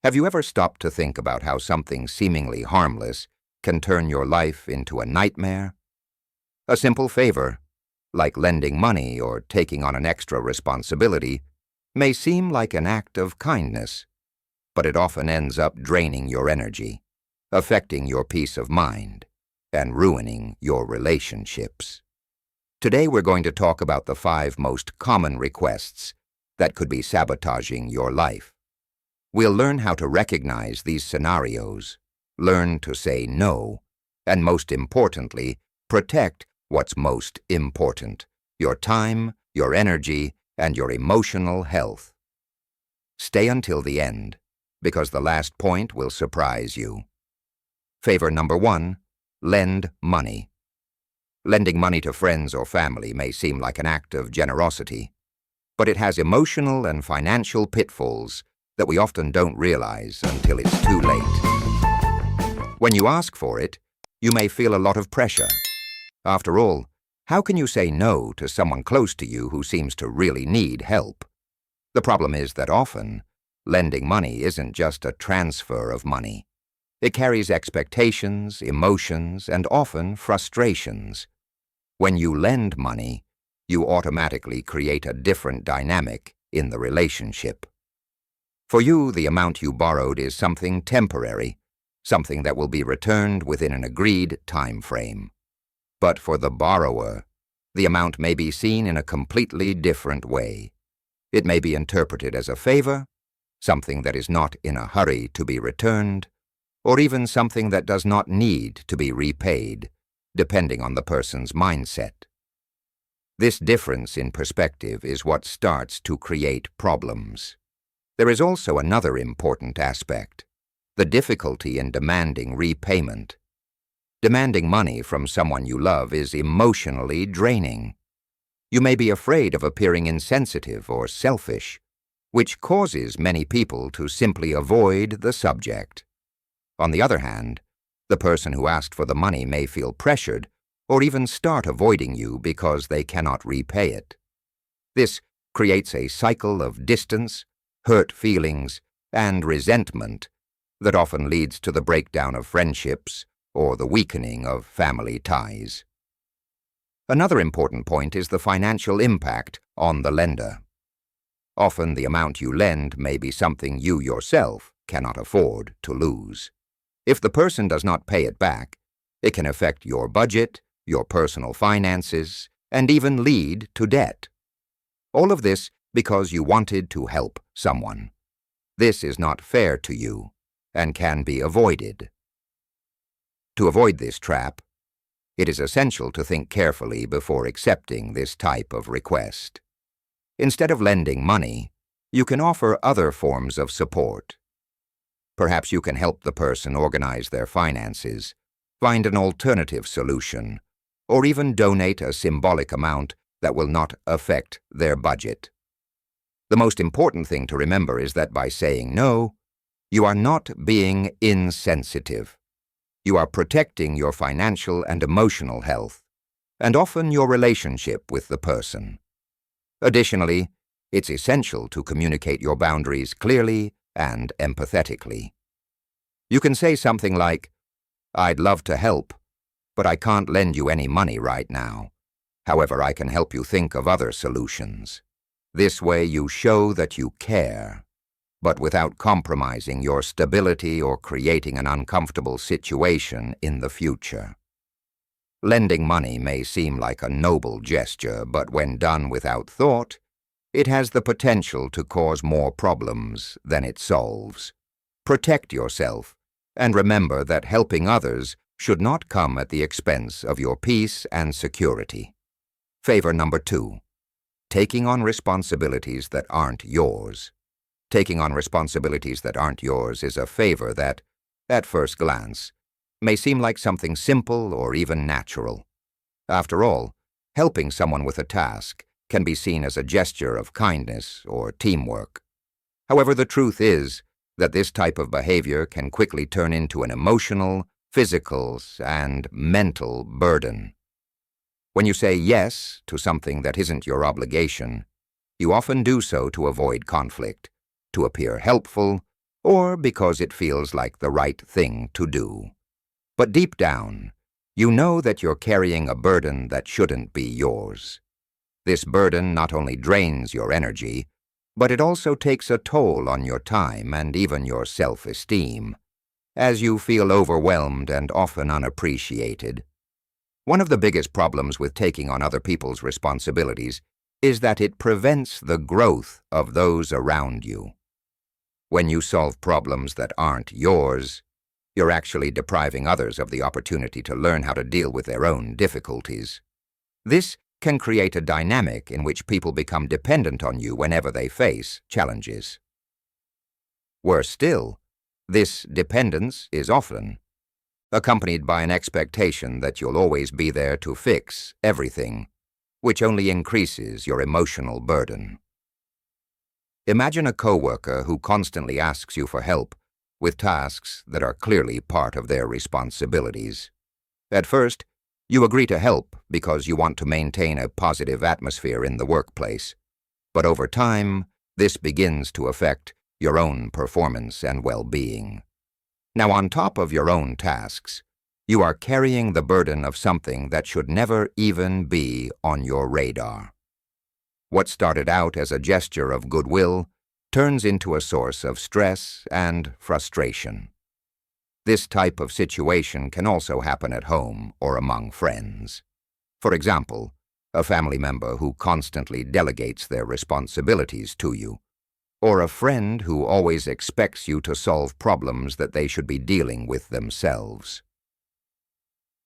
Have you ever stopped to think about how something seemingly harmless can turn your life into a nightmare? A simple favor, like lending money or taking on an extra responsibility, may seem like an act of kindness, but it often ends up draining your energy, affecting your peace of mind, and ruining your relationships. Today we're going to talk about the 5 most common requests that could be sabotaging your life. We'll learn how to recognize these scenarios, learn to say no, and most importantly, protect what's most important: your time, your energy, and your emotional health. Stay until the end, because the last point will surprise you. Favor number 1, lend money. Lending money to friends or family may seem like an act of generosity, but it has emotional and financial pitfalls that we often don't realize until it's too late. When you ask for it, you may feel a lot of pressure. After all, how can you say no to someone close to you who seems to really need help? The problem is that often, lending money isn't just a transfer of money. It carries expectations, emotions, and often frustrations. When you lend money, you automatically create a different dynamic in the relationship. For you, the amount you borrowed is something temporary, something that will be returned within an agreed time frame. But for the borrower, the amount may be seen in a completely different way. It may be interpreted as a favor, something that is not in a hurry to be returned, or even something that does not need to be repaid, depending on the person's mindset. This difference in perspective is what starts to create problems. There is also another important aspect: the difficulty in demanding repayment. Demanding money from someone you love is emotionally draining. You may be afraid of appearing insensitive or selfish, which causes many people to simply avoid the subject. On the other hand, the person who asked for the money may feel pressured or even start avoiding you because they cannot repay it. This creates a cycle of distance, hurt feelings, and resentment that often leads to the breakdown of friendships or the weakening of family ties. Another important point is the financial impact on the lender. Often the amount you lend may be something you yourself cannot afford to lose. If the person does not pay it back, it can affect your budget, your personal finances, and even lead to debt. All of this because you wanted to help someone. This is not fair to you and can be avoided. To avoid this trap, it is essential to think carefully before accepting this type of request. Instead of lending money, you can offer other forms of support. Perhaps you can help the person organize their finances, find an alternative solution, or even donate a symbolic amount that will not affect their budget. The most important thing to remember is that by saying no, you are not being insensitive. You are protecting your financial and emotional health, and often your relationship with the person. Additionally, it's essential to communicate your boundaries clearly and empathetically. You can say something like, "I'd love to help, but I can't lend you any money right now. However, I can help you think of other solutions." This way you show that you care, but without compromising your stability or creating an uncomfortable situation in the future. Lending money may seem like a noble gesture, but when done without thought, it has the potential to cause more problems than it solves. Protect yourself, and remember that helping others should not come at the expense of your peace and security. Favor number 2. Taking on responsibilities that aren't yours. Taking on responsibilities that aren't yours is a favor that, at first glance, may seem like something simple or even natural. After all, helping someone with a task can be seen as a gesture of kindness or teamwork. However, the truth is that this type of behavior can quickly turn into an emotional, physical, and mental burden. When you say yes to something that isn't your obligation, you often do so to avoid conflict, to appear helpful, or because it feels like the right thing to do. But deep down, you know that you're carrying a burden that shouldn't be yours. This burden not only drains your energy, but it also takes a toll on your time and even your self-esteem, as you feel overwhelmed and often unappreciated. One of the biggest problems with taking on other people's responsibilities is that it prevents the growth of those around you. When you solve problems that aren't yours, you're actually depriving others of the opportunity to learn how to deal with their own difficulties. This can create a dynamic in which people become dependent on you whenever they face challenges. Worse still, this dependence is often accompanied by an expectation that you'll always be there to fix everything, which only increases your emotional burden. Imagine a coworker who constantly asks you for help with tasks that are clearly part of their responsibilities. At first, you agree to help because you want to maintain a positive atmosphere in the workplace, but over time, this begins to affect your own performance and well-being. Now, on top of your own tasks, you are carrying the burden of something that should never even be on your radar. What started out as a gesture of goodwill turns into a source of stress and frustration. This type of situation can also happen at home or among friends. For example, a family member who constantly delegates their responsibilities to you, or a friend who always expects you to solve problems that they should be dealing with themselves.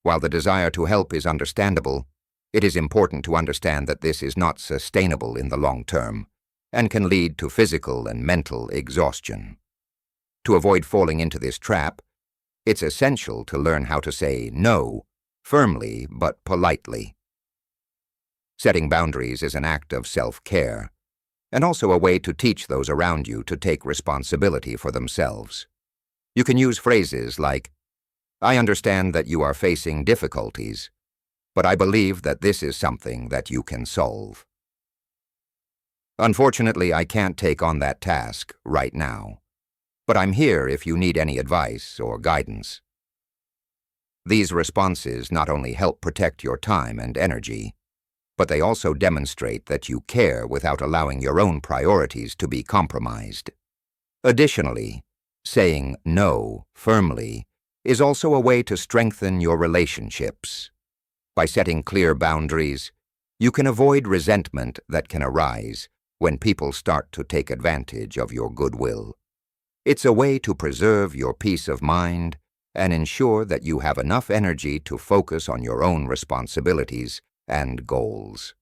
While the desire to help is understandable, it is important to understand that this is not sustainable in the long term and can lead to physical and mental exhaustion. To avoid falling into this trap, it's essential to learn how to say no, firmly but politely. Setting boundaries is an act of self-care, and also a way to teach those around you to take responsibility for themselves. You can use phrases like, "I understand that you are facing difficulties, but I believe that this is something that you can solve. Unfortunately, I can't take on that task right now, but I'm here if you need any advice or guidance." These responses not only help protect your time and energy, but they also demonstrate that you care without allowing your own priorities to be compromised. Additionally, saying no firmly is also a way to strengthen your relationships. By setting clear boundaries, you can avoid resentment that can arise when people start to take advantage of your goodwill. It's a way to preserve your peace of mind and ensure that you have enough energy to focus on your own responsibilities and goals.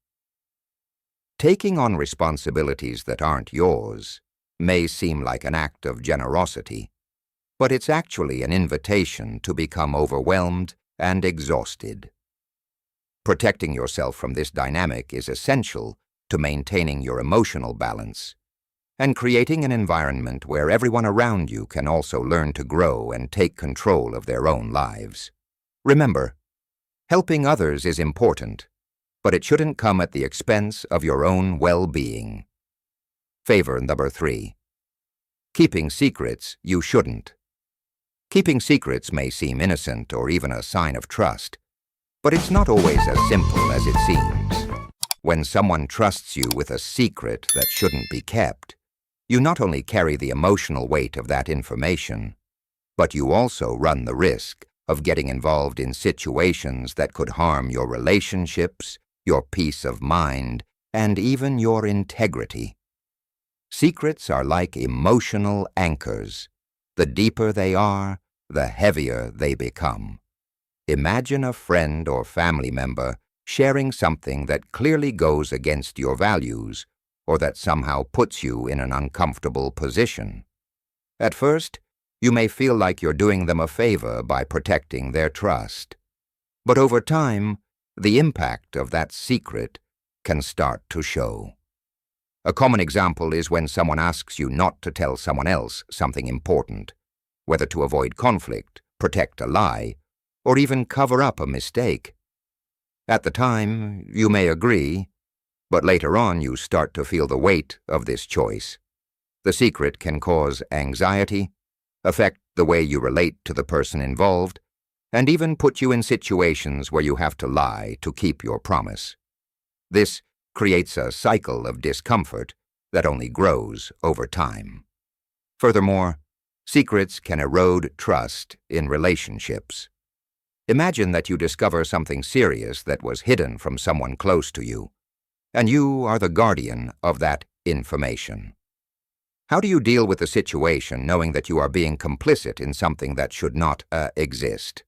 Taking on responsibilities that aren't yours may seem like an act of generosity, but it's actually an invitation to become overwhelmed and exhausted. Protecting yourself from this dynamic is essential to maintaining your emotional balance and creating an environment where everyone around you can also learn to grow and take control of their own lives. Remember, helping others is important, but it shouldn't come at the expense of your own well-being. Favor number 3. Keeping secrets you shouldn't. Keeping secrets may seem innocent or even a sign of trust, but it's not always as simple as it seems. When someone trusts you with a secret that shouldn't be kept, you not only carry the emotional weight of that information, but you also run the risk of getting involved in situations that could harm your relationships, your peace of mind, and even your integrity. Secrets are like emotional anchors. The deeper they are, the heavier they become. Imagine a friend or family member sharing something that clearly goes against your values or that somehow puts you in an uncomfortable position. At first, you may feel like you're doing them a favor by protecting their trust. But over time, the impact of that secret can start to show. A common example is when someone asks you not to tell someone else something important, whether to avoid conflict, protect a lie, or even cover up a mistake. At the time, you may agree, but later on you start to feel the weight of this choice. The secret can cause anxiety, affect the way you relate to the person involved, and even put you in situations where you have to lie to keep your promise. This creates a cycle of discomfort that only grows over time. Furthermore, secrets can erode trust in relationships. Imagine that you discover something serious that was hidden from someone close to you, and you are the guardian of that information. How do you deal with the situation knowing that you are being complicit in something that should not exist?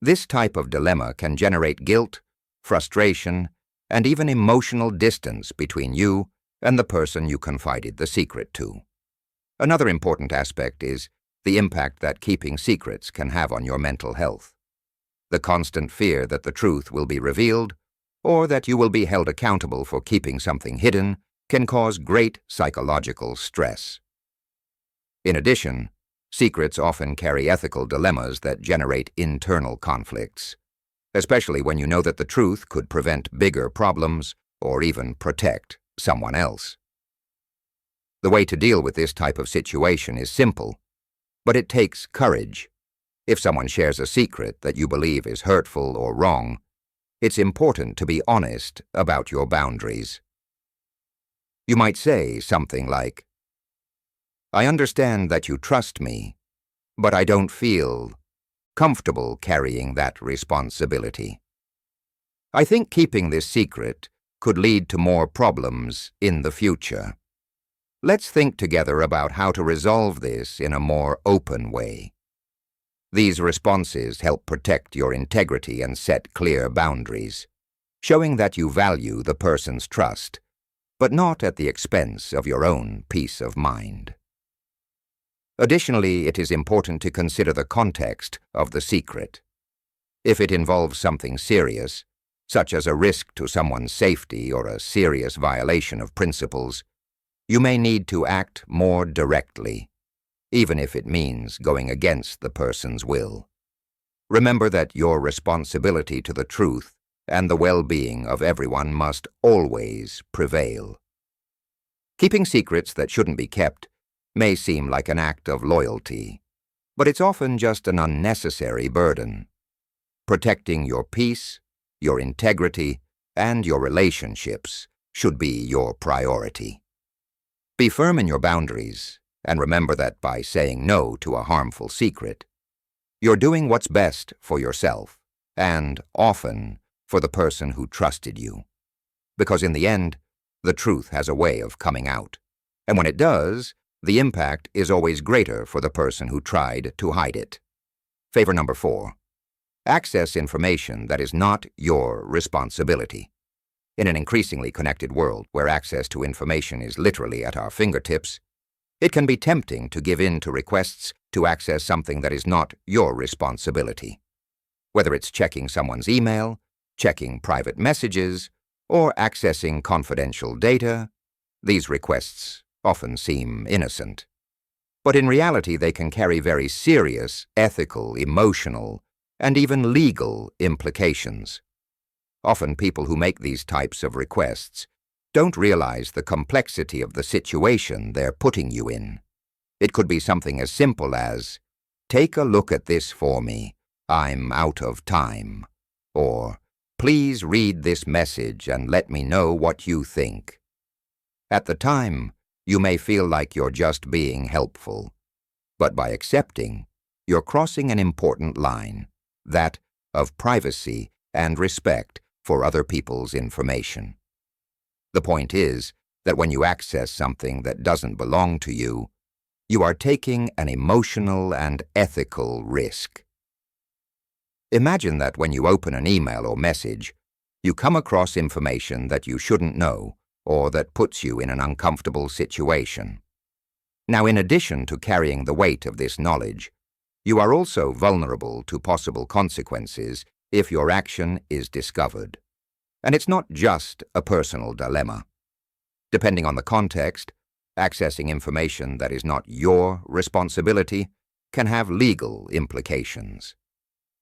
This type of dilemma can generate guilt, frustration, and even emotional distance between you and the person you confided the secret to. Another important aspect is the impact that keeping secrets can have on your mental health. The constant fear that the truth will be revealed, or that you will be held accountable for keeping something hidden, can cause great psychological stress. In addition, secrets often carry ethical dilemmas that generate internal conflicts, especially when you know that the truth could prevent bigger problems or even protect someone else. The way to deal with this type of situation is simple, but it takes courage. If someone shares a secret that you believe is hurtful or wrong, it's important to be honest about your boundaries. You might say something like, "I understand that you trust me, but I don't feel comfortable carrying that responsibility. I think keeping this secret could lead to more problems in the future. Let's think together about how to resolve this in a more open way." These responses help protect your integrity and set clear boundaries, showing that you value the person's trust, but not at the expense of your own peace of mind. Additionally, it is important to consider the context of the secret. If it involves something serious, such as a risk to someone's safety or a serious violation of principles, you may need to act more directly, even if it means going against the person's will. Remember that your responsibility to the truth and the well-being of everyone must always prevail. Keeping secrets that shouldn't be kept may seem like an act of loyalty, but it's often just an unnecessary burden. Protecting your peace, your integrity, and your relationships should be your priority. Be firm in your boundaries, and remember that by saying no to a harmful secret, you're doing what's best for yourself, and often for the person who trusted you. Because in the end, the truth has a way of coming out, and when it does, the impact is always greater for the person who tried to hide it. Favor number 4. Access information that is not your responsibility. In an increasingly connected world where access to information is literally at our fingertips, it can be tempting to give in to requests to access something that is not your responsibility. Whether it's checking someone's email, checking private messages, or accessing confidential data, these requests often seem innocent. But in reality, they can carry very serious ethical, emotional, and even legal implications. Often people who make these types of requests don't realize the complexity of the situation they're putting you in. It could be something as simple as, "Take a look at this for me, I'm out of time," or "Please read this message and let me know what you think." At the time, you may feel like you're just being helpful, but by accepting, you're crossing an important line, that of privacy and respect for other people's information. The point is that when you access something that doesn't belong to you, you are taking an emotional and ethical risk. Imagine that when you open an email or message, you come across information that you shouldn't know or that puts you in an uncomfortable situation. Now, in addition to carrying the weight of this knowledge, you are also vulnerable to possible consequences if your action is discovered. And it's not just a personal dilemma. Depending on the context, accessing information that is not your responsibility can have legal implications.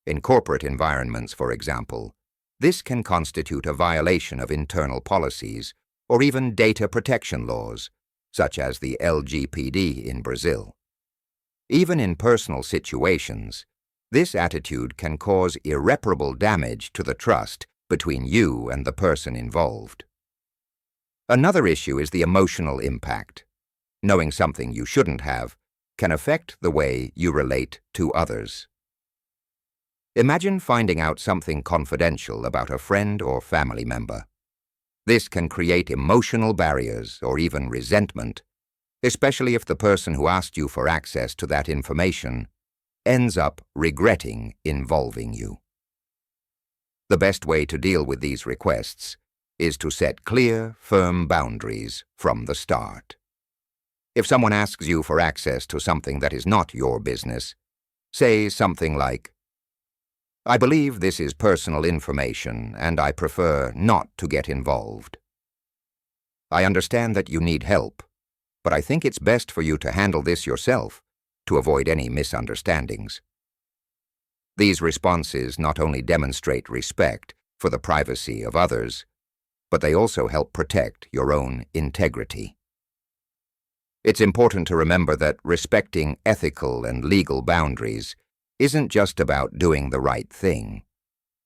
In corporate environments, for example, this can constitute a violation of internal policies or even data protection laws, such as the LGBT in Brazil. Even in personal situations, this attitude can cause irreparable damage to the trust between you and the person involved. Another issue is the emotional impact. Knowing something you shouldn't have can affect the way you relate to others. Imagine finding out something confidential about a friend or family member. This can create emotional barriers or even resentment, especially if the person who asked you for access to that information ends up regretting involving you. The best way to deal with these requests is to set clear, firm boundaries from the start. If someone asks you for access to something that is not your business, say something like, "I believe this is personal information and I prefer not to get involved. I understand that you need help, but I think it's best for you to handle this yourself to avoid any misunderstandings." These responses not only demonstrate respect for the privacy of others, but they also help protect your own integrity. It's important to remember that respecting ethical and legal boundaries isn't just about doing the right thing.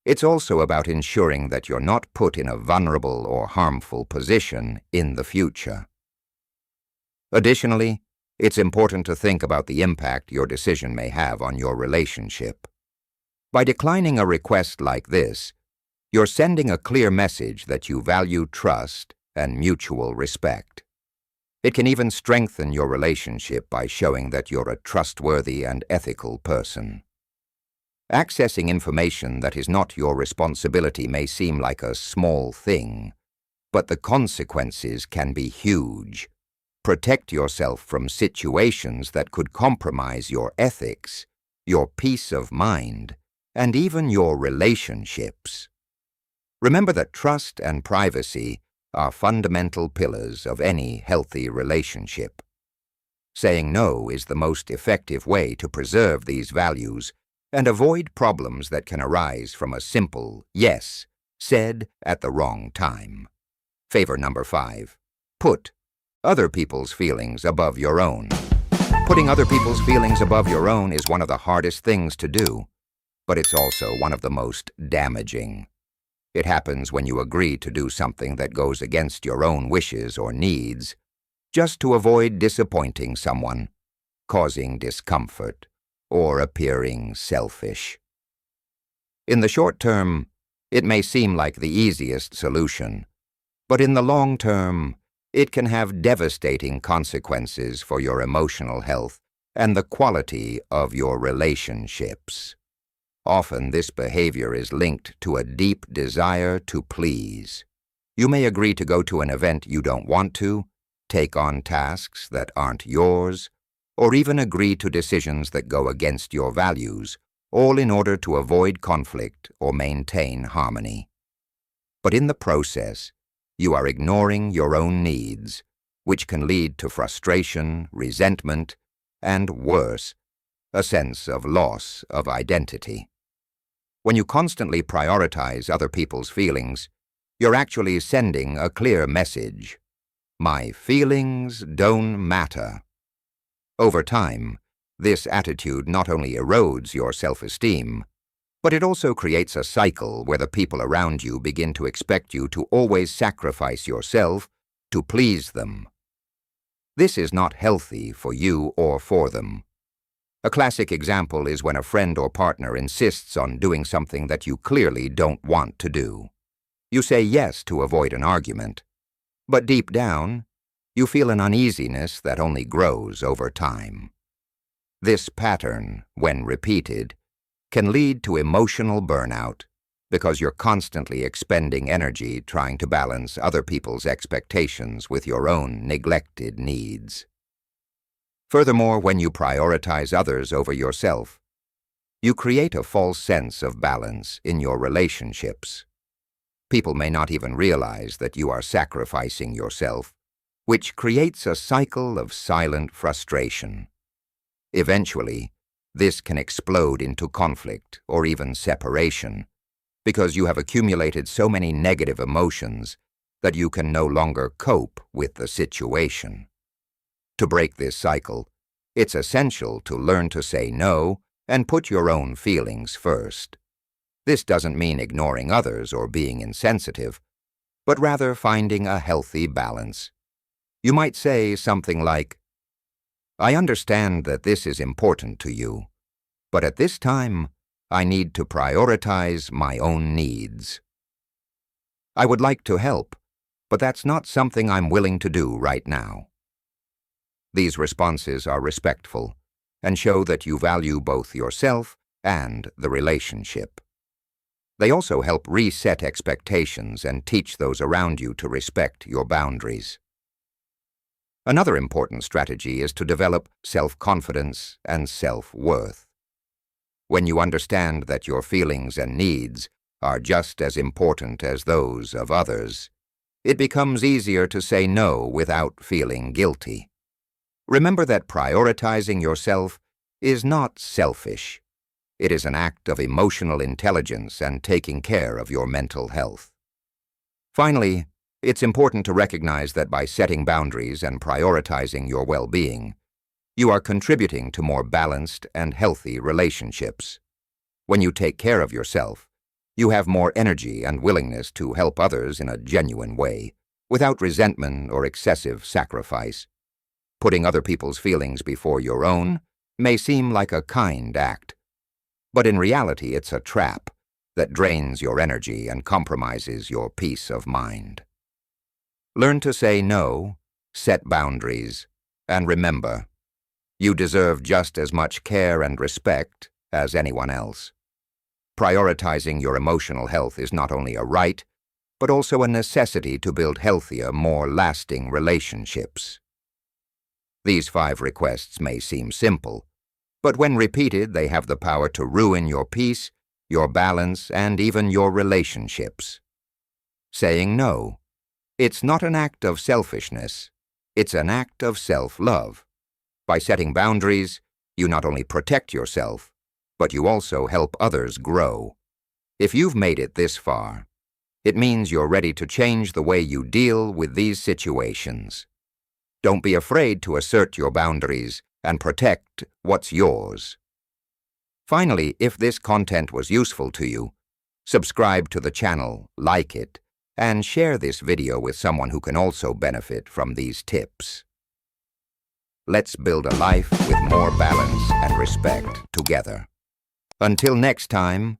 It's also about ensuring that you're not put in a vulnerable or harmful position in the future. Additionally, it's important to think about the impact your decision may have on your relationship. By declining a request like this, you're sending a clear message that you value trust and mutual respect. It can even strengthen your relationship by showing that you're a trustworthy and ethical person. Accessing information that is not your responsibility may seem like a small thing, but the consequences can be huge. Protect yourself from situations that could compromise your ethics, your peace of mind, and even your relationships. Remember that trust and privacy are fundamental pillars of any healthy relationship. Saying no is the most effective way to preserve these values and avoid problems that can arise from a simple yes said at the wrong time. Favor number 5. Put other people's feelings above your own. Putting other people's feelings above your own is one of the hardest things to do, but it's also one of the most damaging. It happens when you agree to do something that goes against your own wishes or needs, just to avoid disappointing someone, causing discomfort, or appearing selfish. In the short term, it may seem like the easiest solution, but in the long term, it can have devastating consequences for your emotional health and the quality of your relationships. Often this behavior is linked to a deep desire to please. You may agree to go to an event you don't want to, take on tasks that aren't yours, or even agree to decisions that go against your values, all in order to avoid conflict or maintain harmony. But in the process, you are ignoring your own needs, which can lead to frustration, resentment, and worse, a sense of loss of identity. When you constantly prioritize other people's feelings, you're actually sending a clear message. My feelings don't matter. Over time, this attitude not only erodes your self-esteem, but it also creates a cycle where the people around you begin to expect you to always sacrifice yourself to please them. This is not healthy for you or for them. A classic example is when a friend or partner insists on doing something that you clearly don't want to do. You say yes to avoid an argument, but deep down, you feel an uneasiness that only grows over time. This pattern, when repeated, can lead to emotional burnout because you're constantly expending energy trying to balance other people's expectations with your own neglected needs. Furthermore, when you prioritize others over yourself, you create a false sense of balance in your relationships. People may not even realize that you are sacrificing yourself, which creates a cycle of silent frustration. Eventually, this can explode into conflict or even separation, because you have accumulated so many negative emotions that you can no longer cope with the situation. To break this cycle, it's essential to learn to say no and put your own feelings first. This doesn't mean ignoring others or being insensitive, but rather finding a healthy balance. You might say something like, "I understand that this is important to you, but at this time, I need to prioritize my own needs. I would like to help, but that's not something I'm willing to do right now." These responses are respectful and show that you value both yourself and the relationship. They also help reset expectations and teach those around you to respect your boundaries. Another important strategy is to develop self-confidence and self-worth. When you understand that your feelings and needs are just as important as those of others, it becomes easier to say no without feeling guilty. Remember that prioritizing yourself is not selfish. It is an act of emotional intelligence and taking care of your mental health. Finally, it's important to recognize that by setting boundaries and prioritizing your well-being, you are contributing to more balanced and healthy relationships. When you take care of yourself, you have more energy and willingness to help others in a genuine way, without resentment or excessive sacrifice. Putting other people's feelings before your own may seem like a kind act, but in reality it's a trap that drains your energy and compromises your peace of mind. Learn to say no, set boundaries, and remember, you deserve just as much care and respect as anyone else. Prioritizing your emotional health is not only a right, but also a necessity to build healthier, more lasting relationships. These 5 requests may seem simple, but when repeated, they have the power to ruin your peace, your balance, and even your relationships. Saying no. It's not an act of selfishness. It's an act of self-love. By setting boundaries, you not only protect yourself, but you also help others grow. If you've made it this far, it means you're ready to change the way you deal with these situations. Don't be afraid to assert your boundaries and protect what's yours. Finally, if this content was useful to you, subscribe to the channel, like it, and share this video with someone who can also benefit from these tips. Let's build a life with more balance and respect together. Until next time,